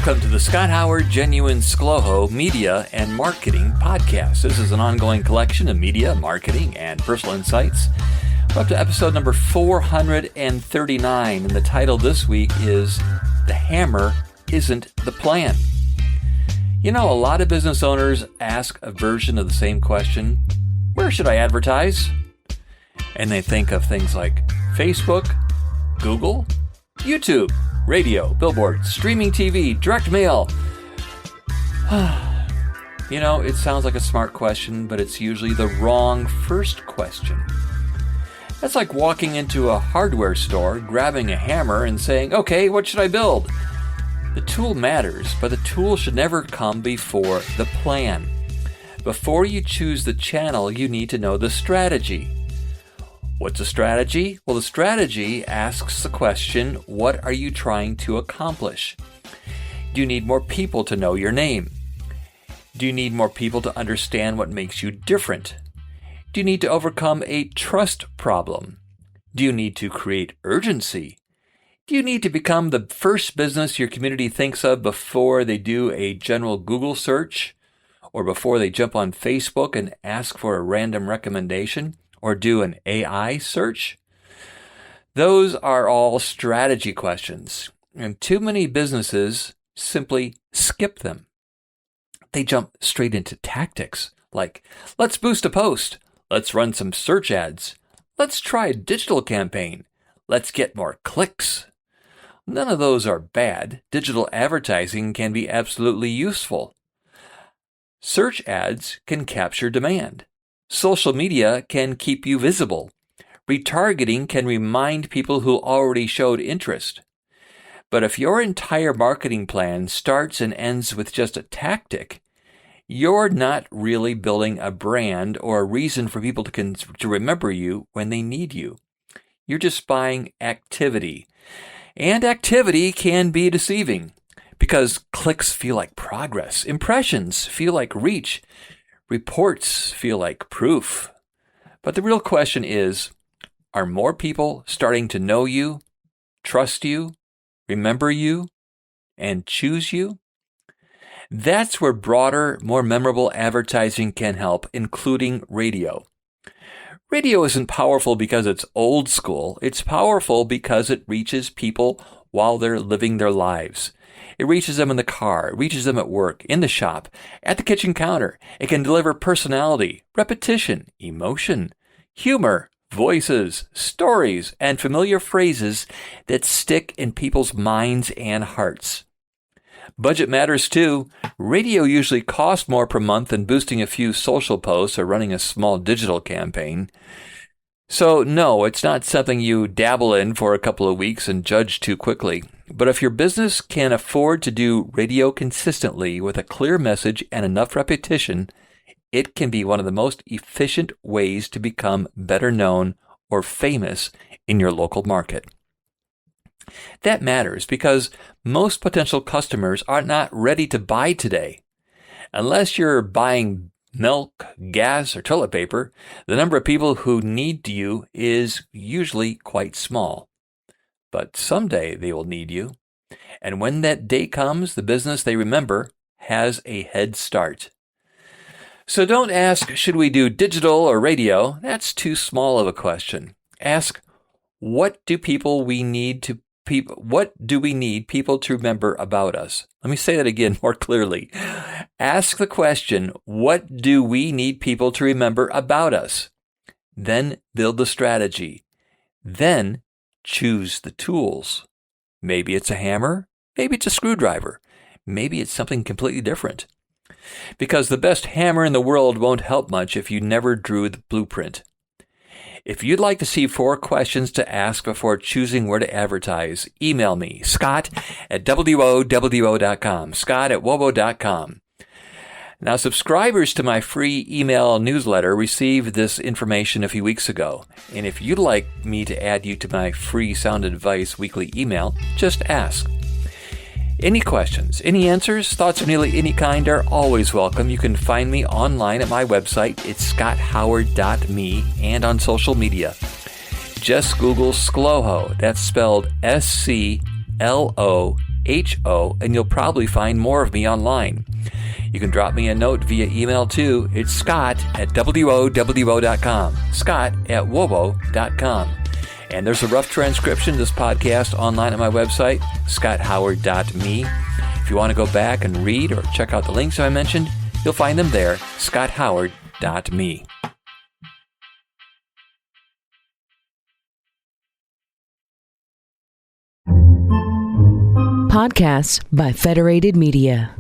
Welcome to the Scott Howard Genuine ScLoHo Media and Marketing Podcast. This is an ongoing collection of media, marketing, and personal insights. We're up to episode number 439, and the title this week is The Hammer Isn't the Plan. You know, a lot of business owners ask a version of the same question, where should I advertise? And they think of things like Facebook, Google, YouTube, radio, billboards, streaming TV, direct mail. You know, it sounds like a smart question, but it's usually the wrong first question. That's like walking into a hardware store, grabbing a hammer and saying, okay, what should I build? The tool matters, but the tool should never come before the plan. Before you choose the channel, you need to know the strategy. What's a strategy? Well, the strategy asks the question, what are you trying to accomplish? Do you need more people to know your name? Do you need more people to understand what makes you different? Do you need to overcome a trust problem? Do you need to create urgency? Do you need to become the first business your community thinks of before they do a general Google search? Or before they jump on Facebook and ask for a random recommendation? Or do an AI search? Those are all strategy questions, and too many businesses simply skip them. They jump straight into tactics, like, let's boost a post, let's run some search ads, let's try a digital campaign, let's get more clicks. None of those are bad. Digital advertising can be absolutely useful. Search ads can capture demand. Social media can keep you visible. Retargeting can remind people who already showed interest. But if your entire marketing plan starts and ends with just a tactic, you're not really building a brand or a reason for people to remember you when they need you. You're just buying activity. And activity can be deceiving because clicks feel like progress. Impressions feel like reach. Reports feel like proof. But the real question is, are more people starting to know you, trust you, remember you, and choose you? That's where broader, more memorable advertising can help, including radio. Radio isn't powerful because it's old school. It's powerful because it reaches people while they're living their lives. It reaches them in the car, it reaches them at work, in the shop, at the kitchen counter. It can deliver personality, repetition, emotion, humor, voices, stories, and familiar phrases that stick in people's minds and hearts. Budget matters too. Radio usually costs more per month than boosting a few social posts or running a small digital campaign. So no, it's not something you dabble in for a couple of weeks and judge too quickly. But if your business can afford to do radio consistently with a clear message and enough repetition, it can be one of the most efficient ways to become better known or famous in your local market. That matters because most potential customers are not ready to buy today. Unless you're buying milk, gas, or toilet paper, the number of people who need you is usually quite small. But someday they will need you. And when that day comes, the business they remember has a head start. So don't ask, should we do digital or radio? That's too small of a question. Ask, what do we need people to remember about us? Let me say that again more clearly. Ask the question, what do we need people to remember about us? Then build the strategy. Then choose the tools. Maybe it's a hammer. Maybe it's a screwdriver. Maybe it's something completely different. Because the best hammer in the world won't help much if you never drew the blueprint. If you'd like to see 4 questions to ask before choosing where to advertise, email me, scott@wowo.com, scott@wowo.com. Now, subscribers to my free email newsletter received this information a few weeks ago. And if you'd like me to add you to my free sound advice weekly email, just ask. Any questions, any answers, thoughts of nearly any kind are always welcome. You can find me online at my website. It's scotthoward.me and on social media. Just Google ScLoHo. That's spelled ScLoHo. and you'll probably find more of me online. You can drop me a note via email too. It's scott@wowo.com. scott@wowo.com. And there's a rough transcription of this podcast online at my website, scotthoward.me. If you want to go back and read or check out the links I mentioned, you'll find them there, scotthoward.me. Podcasts by Federated Media.